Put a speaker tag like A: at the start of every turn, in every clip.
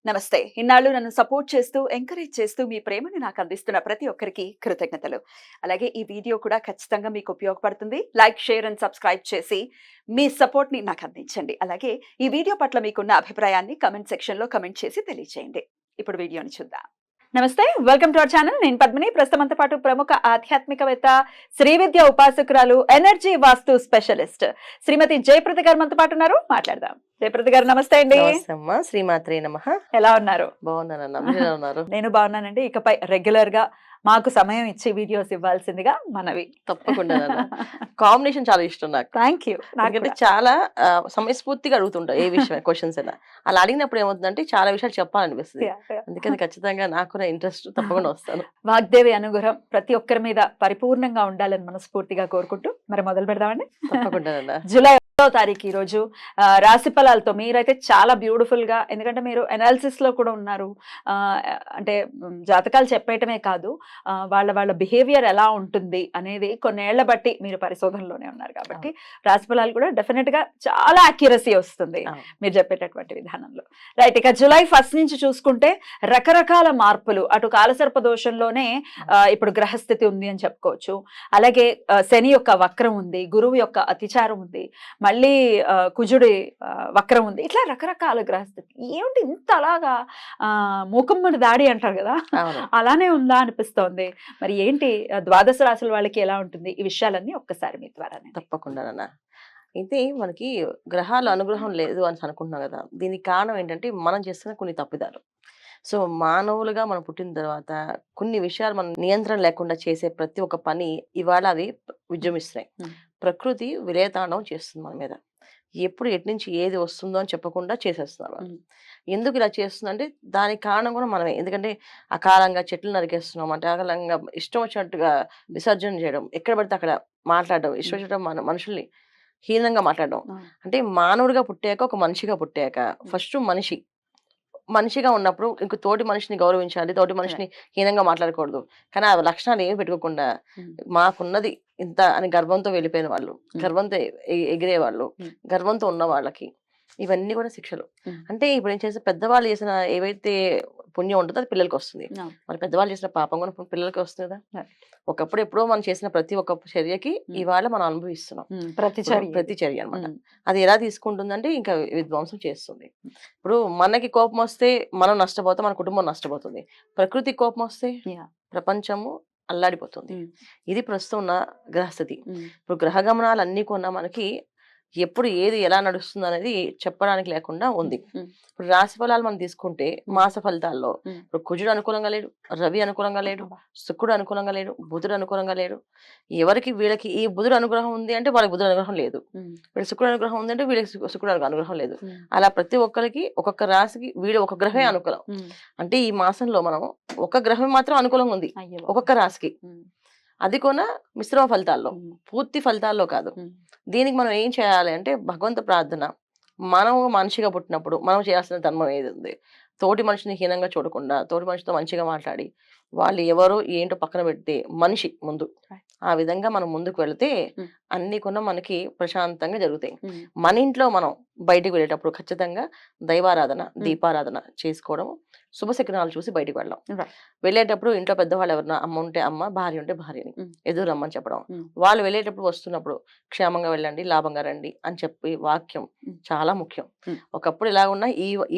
A: నమస్తే. ఇన్నాళ్ళు నన్ను సపోర్ట్ చేస్తూ, ఎంకరేజ్ చేస్తూ మీ ప్రేమని నాకు అందిస్తున్న ప్రతి ఒక్కరికి కృతజ్ఞతలు. అలాగే ఈ వీడియో కూడా ఖచ్చితంగా మీకు ఉపయోగపడుతుంది. లైక్, షేర్ అండ్ సబ్స్క్రైబ్ చేసి మీ సపోర్ట్‌ని నాకు అందించండి. అలాగే ఈ వీడియో పట్ల మీకున్న అభిప్రాయాన్ని కామెంట్ సెక్షన్‌లో కామెంట్ చేసి తెలియజేయండి. ఇప్పుడు వీడియోని చూద్దాం. నమస్తే. Welcome to our channel. నేను పద్మిని. ప్రస్తుతం మనతో పాటు ప్రముఖ ఆధ్యాత్మికవేత్త, శ్రీ విద్య ఉపాసకురాలు, ఎనర్జీ వాస్తు స్పెషలిస్ట్ శ్రీమతి జయప్రద గారు మనతో పాటు ఉన్నారు. మాట్లాడదాం. జయప్రద గారు నమస్తే అండి.
B: నమస్తే అమ్మా. శ్రీమాత్రే నమః.
A: ఎలా ఉన్నారు?
B: బాగున్నానన్నా. మీరు ఎలా ఉన్నారు?
A: నేను బాగున్నానండి. ఇకపై రెగ్యులర్ గా మాకు సమయం ఇచ్చి వీడియోస్ ఇవ్వాల్సిందిగా మనవి.
B: తప్పకుండా కాంబినేషన్ చాలా ఇష్టం నాకు.
A: Thank you.
B: ఎందుకంటే చాలా సమయస్ఫూర్తిగా అడుగుతుంటా ఏ విషయం క్వశ్చన్స్ అయినా. అలా అడిగినప్పుడు ఏమవుతుందంటే చాలా విషయాలు చెప్పాలనిపిస్తుంది. అందుకని ఖచ్చితంగా నాకు కూడా ఇంట్రెస్ట్ తప్పకుండా వస్తాను.
A: వాగ్దేవి అనుగ్రహం ప్రతి ఒక్కరి మీద పరిపూర్ణంగా ఉండాలని మనస్ఫూర్తిగా కోరుకుంటూ మరి మొదలు పెడదామండి.
B: తప్పకుండా.
A: జూలై 1వ తారీఖు ఈ రోజు రాశి ఫలాలతో మీరైతే చాలా బ్యూటిఫుల్ గా, ఎందుకంటే మీరు అనాలిసిస్ లో కూడా ఉన్నారు. అంటే జాతకాలు చెప్పేయటమే కాదు, వాళ్ళ బిహేవియర్ ఎలా ఉంటుంది అనేది కొన్నేళ్ల బట్టి మీరు పరిశోధనలోనే ఉన్నారు కాబట్టి రాశి ఫలాలు కూడా డెఫినెట్ గా చాలా అక్యురసీ వస్తుంది మీరు చెప్పేటటువంటి విధానంలో. రైట్. ఇక జూలై 1 నుంచి చూసుకుంటే రకరకాల మార్పులు, అటు కాలసర్ప దోషంలోనే ఇప్పుడు గ్రహస్థితి ఉంది అని చెప్పుకోవచ్చు. అలాగే శని యొక్క వక్రం ఉంది, గురువు యొక్క అతిచారం ఉంది, మళ్ళీ కుజుడి వక్రం ఉంది. ఇట్లా రకరకాల గ్రహస్థితి. ఏమిటి ఇంత అలాగా మూకమ్మడి దాడి అంటారు కదా, అలానే ఉందా అనిపిస్తోంది. మరి ఏంటి ద్వాదశ రాశుల వాళ్ళకి ఎలా ఉంటుంది? ఈ విషయాలన్నీ ఒక్కసారి మీ ద్వారా.
B: తప్పకుండా. అయితే మనకి గ్రహాల అనుగ్రహం లేదు అని అనుకుంటున్నాం కదా. దీనికి కారణం ఏంటంటే మనం చేస్తున్న కొన్ని తప్పిదాలు. సో మానవులుగా మనం పుట్టిన తర్వాత కొన్ని విషయాలు మనం నియంత్రణ లేకుండా చేసే ప్రతి ఒక్క పని ఇవాళ అవి విజృంభిస్తున్నాయి. ప్రకృతి విలయతాండవం చేస్తుంది మన మీద. ఎప్పుడు ఎటు నుంచి ఏది వస్తుందో అని చెప్పకుండా చేసేస్తున్నారు వాళ్ళు. ఎందుకు ఇలా చేస్తుందంటే దానికి కారణం కూడా మనమే. ఎందుకంటే అకాలంగా చెట్లు నరికేస్తున్నాం, అంటే అకాలంగా ఇష్టం వచ్చినట్టుగా విసర్జన చేయడం, ఎక్కడ పడితే అక్కడ మాట్లాడడం, ఇష్టం వచ్చినట్టు మన మనుషుల్ని హీనంగా మాట్లాడడం. అంటే మానవుడిగా పుట్టాక, ఒక మనిషిగా పుట్టాక ఫస్ట్ మనిషిగా ఉన్నప్పుడు ఇంక తోటి మనిషిని గౌరవించాలి, తోటి మనిషిని హీనంగా మాట్లాడకూడదు. కానీ ఆ లక్షణాలు ఏమి పెట్టుకోకుండా మాకున్నది ఇంత అని గర్వంతో వెళ్ళిపోయిన వాళ్ళు, గర్వంతో ఎగిరే వాళ్ళు, గర్వంతో ఉన్న వాళ్ళకి ఇవన్నీ కూడా శిక్షలు. అంటే ఇప్పుడు ఏం చేస్తే పెద్దవాళ్ళు చేసిన ఏవైతే పుణ్యం ఉంటుందో అది పిల్లలకి వస్తుంది. మరి పెద్దవాళ్ళు చేసిన పాపం కూడా పిల్లలకి వస్తుంది కదా. ఒకప్పుడు ఎప్పుడో మనం చేసిన ప్రతి ఒక్క చర్యకి ఇవాళ మనం అనుభవిస్తున్నాం. ప్రతి చర్య అనమాట. అది ఎలా తీసుకుంటుందంటే ఇంకా విధ్వంసం చేస్తుంది. ఇప్పుడు మనకి కోపం వస్తే మనం నష్టపోతాం, మన కుటుంబం నష్టపోతుంది. ప్రకృతి కోపం వస్తే ప్రపంచము అల్లాడిపోతుంది. ఇది ప్రస్తుతం ఉన్న గ్రహస్థితి. ఇప్పుడు గ్రహ గమనాలు అన్ని కొన్నా మనకి ఎప్పుడు ఏది ఎలా నడుస్తుంది అనేది చెప్పడానికి లేకుండా ఉంది. ఇప్పుడు రాశి ఫలాలు మనం తీసుకుంటే మాస ఫలితాల్లో ఇప్పుడు కుజుడు అనుకూలంగా లేడు, రవి అనుకూలంగా లేడు, శుక్రుడు అనుకూలంగా లేడు, బుధుడు అనుకూలంగా లేడు. ఎవరికి వీళ్ళకి ఈ బుధుడు అనుగ్రహం ఉంది అంటే వాళ్ళకి బుధుడు అనుగ్రహం లేదు, వీళ్ళకి శుక్రుడు అనుగ్రహం ఉంది అంటే వీళ్ళకి శుక్రుడు అనుగ్రహం లేదు. అలా ప్రతి ఒక్కరికి ఒక్కొక్క రాశికి వీడు ఒక గ్రహమే అనుకూలం. అంటే ఈ మాసంలో మనం ఒక గ్రహం మాత్రం అనుకూలంగా ఉంది ఒక్కొక్క రాశికి. అది కూడా మిశ్రమ ఫలితాల్లో, పూర్తి ఫలితాల్లో కాదు. దీనికి మనం ఏం చేయాలి అంటే భగవంత ప్రార్థన. మనం మనిషిగా పుట్టినప్పుడు మనం చేయాల్సిన ధర్మం ఏది ఉంది, తోటి మనిషిని హీనంగా చూడకుండా తోటి మనిషితో మంచిగా మాట్లాడి వాళ్ళు ఎవరో ఏంటో పక్కన పెడితే మనిషి ముందు, ఆ విధంగా మనం ముందుకు వెళితే అన్ని కూడా మనకి ప్రశాంతంగా జరుగుతాయి. మన ఇంట్లో మనం బయటికి వెళ్ళేటప్పుడు ఖచ్చితంగా దైవారాధన, దీపారాధన చేసుకోవడం, శుభశకునాలు చూసి బయటికి వెళ్ళడం. వెళ్ళేటప్పుడు ఇంట్లో పెద్దవాళ్ళు ఎవరన్నా అమ్మ ఉంటే అమ్మ, భార్య ఉంటే భార్యని ఎదురు రమ్మని చెప్పడం. వాళ్ళు వెళ్ళేటప్పుడు వస్తున్నప్పుడు క్షేమంగా వెళ్ళండి, లాభంగా రండి అని చెప్పి వాక్యం చాలా ముఖ్యం. ఒకప్పుడు ఇలా ఉన్న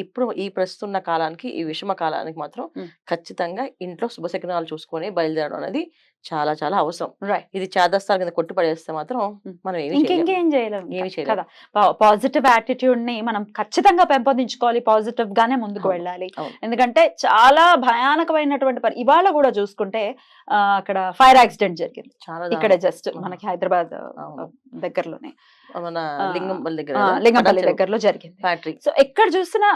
B: ఇప్పుడు ఈ ప్రస్తున్న కాలానికి, ఈ విషమ కాలానికి మాత్రం ఖచ్చితంగా ఇంట్లో శుభశకునాలు చూసుకొని బయలుదేరడం అనేది చాలా చాలా అవసరం. ఇది చేదస్తాల కింద కొట్టి పడేస్తే మాత్రం మనం
A: ఇంకేం చేయలేము. పాజిటివ్ యాటిట్యూడ్ ని మనం ఖచ్చితంగా పెంపొందించుకోవాలి, పాజిటివ్ గానే ముందుకు వెళ్ళాలి. ఎందుకంటే చాలా భయానకమైనటువంటి ఇవాళ కూడా చూసుకుంటే అక్కడ ఫైర్ యాక్సిడెంట్ జరిగింది ఇక్కడ జస్ట్ మనకి హైదరాబాద్ దగ్గరలోనే, లింగంపల్లి దగ్గరలో జరిగింది. సో ఎక్కడ చూసినా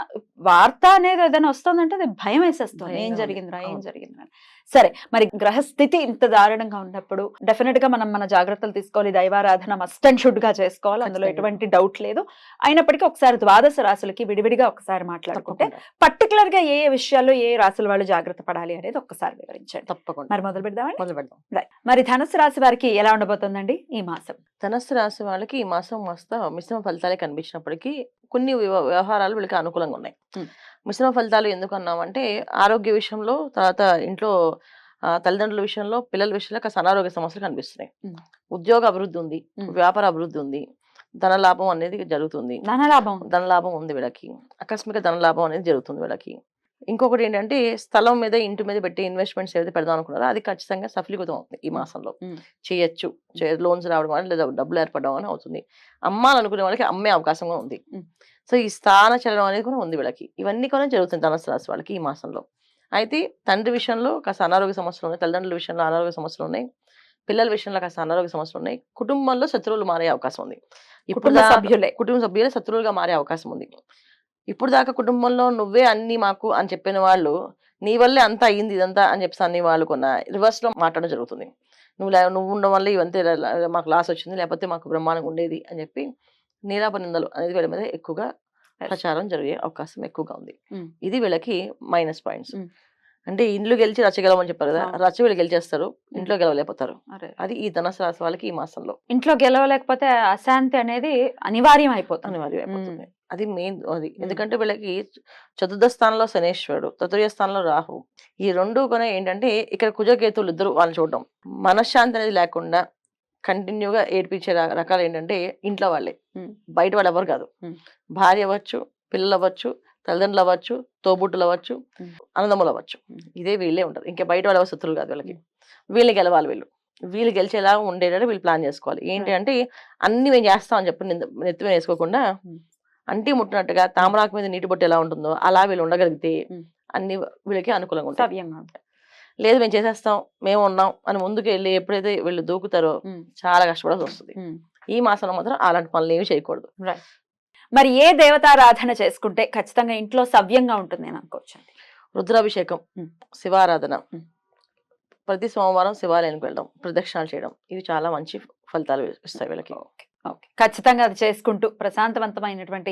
A: వార్త అనేది ఏదైనా వస్తుందంటే అది భయం వేసేస్తుంది, ఏం జరిగిందిరా. సరే, మరి గ్రహస్థితి ఇంత దారుణంగా ఉన్నప్పుడు డెఫినెట్ గా మనం మన జాగ్రత్తలు తీసుకోవాలి. దైవారాధన మస్ట్ అండ్ షుడ్ గా చేసుకోవాలి, అందులో ఎటువంటి డౌట్ లేదు. అయినప్పటికీ ఒకసారి ద్వాదశ రాశులకి విడివిడిగా ఒకసారి మాట్లాడుకుంటే పర్టికులర్ గా ఏ విషయాల్లో ఏ రాశుల వాళ్ళు జాగ్రత్త పడాలి అనేది ఒక్కసారి వివరించండి.
B: తప్పకుండా.
A: మరి మొదలు పెడదాం. మరి ధనుసు రాశి వారికి ఎలా ఉండబోతుందండి ఈ మాసం?
B: ధనుసు రాశి వాళ్ళకి ఈ మాసం మస్తు మిశ్రమ ఫలితాలే కనిపించినప్పటికీ కొన్ని వ్యవహారాలు వీళ్ళకి అనుకూలంగా ఉన్నాయి.
A: ఉమ్.
B: మిశ్రమ ఫలితాలు ఎందుకు అన్నామంటే ఆరోగ్య విషయంలో, తర్వాత ఇంట్లో తల్లిదండ్రుల విషయంలో, పిల్లల విషయంలో కాస్త అనారోగ్య సమస్యలు కనిపిస్తున్నాయి.
A: ఉమ్.
B: ఉద్యోగ అభివృద్ధి ఉంది,
A: ఉమ్.
B: వ్యాపార అభివృద్ధి ఉంది, ధనలాభం అనేది జరుగుతుంది.
A: ధనలాభం ఉంది.
B: ధనలాభం ఉంది వీళ్ళకి, ఆకస్మిక ధనలాభం అనేది జరుగుతుంది వీళ్ళకి. ఇంకొకటి ఏంటంటే స్థలం మీద, ఇంటి మీద పెట్టి ఇన్వెస్ట్మెంట్స్ ఏదైతే పెడదాం అనుకున్నారో అది ఖచ్చితంగా సఫలీకృతం అవుతుంది ఈ మాసంలో.
A: ఉమ్.
B: చేయొచ్చు, లోన్స్ రావడం అని లేదా డబ్బులు ఏర్పడడం అని అవుతుంది. అమ్మాలనుకునే వాళ్ళకి అమ్మే అవకాశం కూడా ఉంది.
A: ఉమ్.
B: సో ఈ స్థాన చలనం అనేది కూడా ఉంది వీళ్ళకి. ఇవన్నీ కూడా జరుగుతుంది ధనుసు రాశి వాళ్ళకి ఈ మాసంలో. అయితే తండ్రి విషయంలో కాస్త అనారోగ్య సమస్యలు ఉన్నాయి, తల్లిదండ్రుల విషయంలో అనారోగ్య సమస్యలు ఉన్నాయి, పిల్లల విషయంలో కాస్త అనారోగ్య సమస్యలు ఉన్నాయి, కుటుంబంలో శత్రువులు మారే అవకాశం ఉంది.
A: కుటుంబ సభ్యులే.
B: కుటుంబ సభ్యులే శత్రువులుగా మారే అవకాశం ఉంది. ఇప్పుడు దాకా కుటుంబంలో నువ్వే అన్ని మాకు అని చెప్పిన వాళ్ళు నీ వల్లే అంతా అయ్యింది ఇదంతా అని చెప్పి అన్ని వాళ్ళు కొన్న రివర్స్ లో మాట్లాడడం జరుగుతుంది. నువ్వు ఉండడం వల్ల ఇవంతే మాకు లాస్ వచ్చింది, లేకపోతే మాకు బ్రహ్మాండంగా ఉండేది అని చెప్పి నీలాపనిందలు అనేది వీళ్ళ మీద ఎక్కువగా ప్రచారం జరిగే అవకాశం ఎక్కువగా ఉంది.
A: ఉమ్.
B: ఇది వీళ్ళకి మైనస్ పాయింట్స్.
A: ఉమ్.
B: అంటే ఇండ్లు గెలిచి రచ్చ గెలవమని చెప్పారు కదా, రచ్చ వీళ్ళు గెలిచేస్తారు, ఇంట్లో గెలవలేకపోతారు.
A: అరే.
B: అది ఈ ధనుసు రాశి వాళ్ళకి ఈ మాసంలో
A: ఇంట్లో గెలవలేకపోతే అశాంతి అనేది అనివార్యం అయిపోతుంది.
B: అనివార్యం అయిపోతుంది. అది మెయిన్ అది. ఎందుకంటే వీళ్ళకి చతుర్థ స్థానంలో శనేశ్వరుడు, తృతీయ స్థానంలో రాహు, ఈ రెండు కూడా ఏంటంటే ఇక్కడ కుజకేతువులు ఇద్దరు వాళ్ళని చూడడం, మనశ్శాంతి అనేది లేకుండా కంటిన్యూగా ఏడిపించే రకాలు ఏంటంటే ఇంట్లో వాళ్ళే,
A: ఉమ్.
B: బయట వాళ్ళు ఎవరు కాదు. భార్య అవ్వచ్చు, పిల్లలు అవ్వచ్చు, తల్లిదండ్రులు అవ్వచ్చు, తోబుట్టులు అవ్వచ్చు, అన్నదమ్ములు అవ్వచ్చు, ఇదే వీళ్ళే ఉంటారు. ఇంకా బయట వాళ్ళు ఎవరు శత్రువులు కాదు వీళ్ళకి. వీళ్ళని గెలవాలి, వీళ్ళు గెలిచేలా ఉండేటట్టు వీళ్ళు ప్లాన్ చేసుకోవాలి. ఏంటి అంటే అన్ని మేము చేస్తామని చెప్పి నెత్తి మీద వేసుకోకుండా అంటి ముట్టినట్టుగా తామరాకు మీద నీటి బొట్టు ఎలా ఉంటుందో అలా వీళ్ళు ఉండగలిగితే అన్ని వీళ్ళకి అనుకూలంగా ఉంటాయి. లేదు మేము చేసేస్తాం, మేము ఉన్నాం అని ముందుకు వెళ్ళి ఎప్పుడైతే వీళ్ళు దూకుతారో చాలా కష్టపడాల్సి వస్తుంది. ఈ మాసంలో మాత్రం అలాంటి పనులు ఏమి చేయకూడదు.
A: మరి ఏ దేవతారాధన చేసుకుంటే ఖచ్చితంగా ఇంట్లో సవ్యంగా ఉంటుంది అని అనుకోవచ్చు?
B: రుద్రాభిషేకం, శివారాధన, ప్రతి సోమవారం శివాలయానికి వెళ్ళడం, ప్రదక్షిణాలు చేయడం, ఇవి చాలా మంచి ఫలితాలు ఇస్తాయి వీళ్ళకి.
A: ఖచ్చితంగా అది చేసుకుంటూ ప్రశాంతవంతమైనటువంటి